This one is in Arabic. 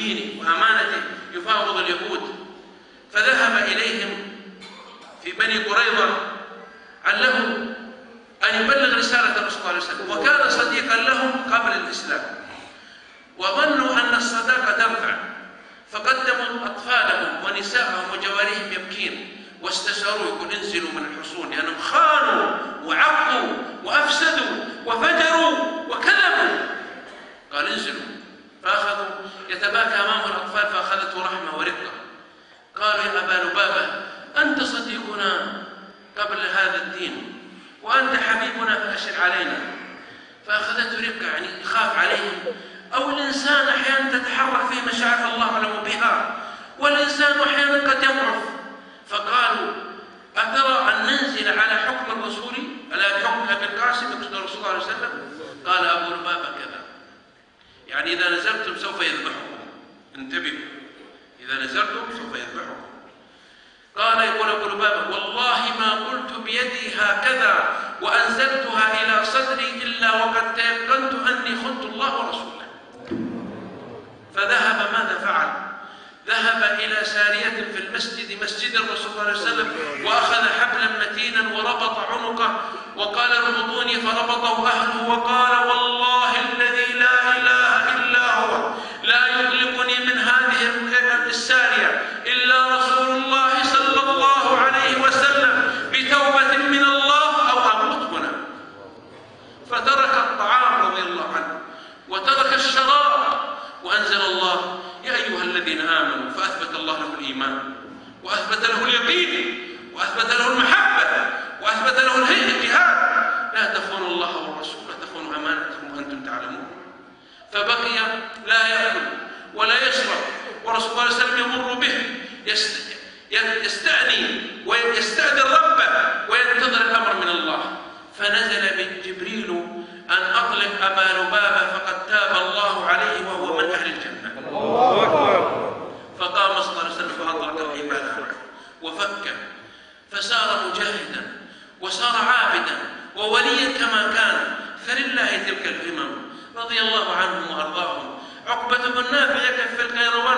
دينه وأمانته يفاوض اليهود، فذهب إليهم في بني قريظة علّه أن يبلغ رسالة الرسول صلى الله عليه وسلم، وكان صديقا لهم قبل الإسلام، وظنوا أن الصداقة تنفع، فقدموا أطفالهم ونساءهم وجواريهم يبكين، واستشاروا يقول انزلوا من الحصون لأنهم خانوا وعقوا وأفسدوا وفجروا وكذبوا. قال انزلوا، فأخذوا يتباكى أمام الأطفال، فأخذته رحمة ورقة. قالوا يا أبا لبابة أنت صديقنا قبل هذا الدين وأنت حبيبنا فأشر علينا. فأخذته رقة، يعني يخاف عليهم، أو الإنسان أحيانا تتحرك فيه مشاعر الله أعلم بها، والإنسان أحيانا قد يضعف. فقالوا أترى أن ننزل على حكم الرسول، على حكم أبي القاسم يقصد الرسول صلى الله عليه وسلم؟ قال أبو لبابة كذا، يعني إذا نزلتم سوف يذبحكم، انتبهوا، إذا نزلتم سوف يذبحكم. قال يقول أبو لبابة والله ما قلت بيدي هكذا وأنزلتها إلى صدري إلا وقد تيقنت أني خنت الله ورسوله. فذهب، ماذا فعل؟ ذهب إلى سارية في المسجد، مسجد الرسول صلى الله عليه وسلم، وأخذ حبلا متينا وربط عنقه وقال اربطوني، فربطه أهله وقال والله الذي لا إله إلا هو لا يطلقني من هذه السارية إلا رسول الله صلى الله عليه وسلم بتوبة من الله أو أموت هنا. فترك الطعام رضي الله عنه وترك الشراب، وأنزل الله يا أيها الذين آمنوا، فأثبت الله له الإيمان وأثبت له اليقين وأثبت له المحبة وأثبت له الجهاد. لا تخونوا الله والرسول وتخونوا أمانتكم وأنتم تعلمون. فبقي لا يأكل ولا يشرب، ورسول الله صلى الله عليه وسلم يمر به يستأذن ويستأذن ربه وينتظر الأمر من الله. فنزل جبريل أن أطلق أبا لبابة فقد تاب الله عليه وهو من أهل الجنة. فقام صلى الله عليه وسلم فأطلق الحبال عنه وفكه، فسار مجاهدا وصار عابدا ووليا كما كان. فلله تلك الهمم رضي الله عنهم وأرضاهم. عقبة بن نافع يقف في القيروان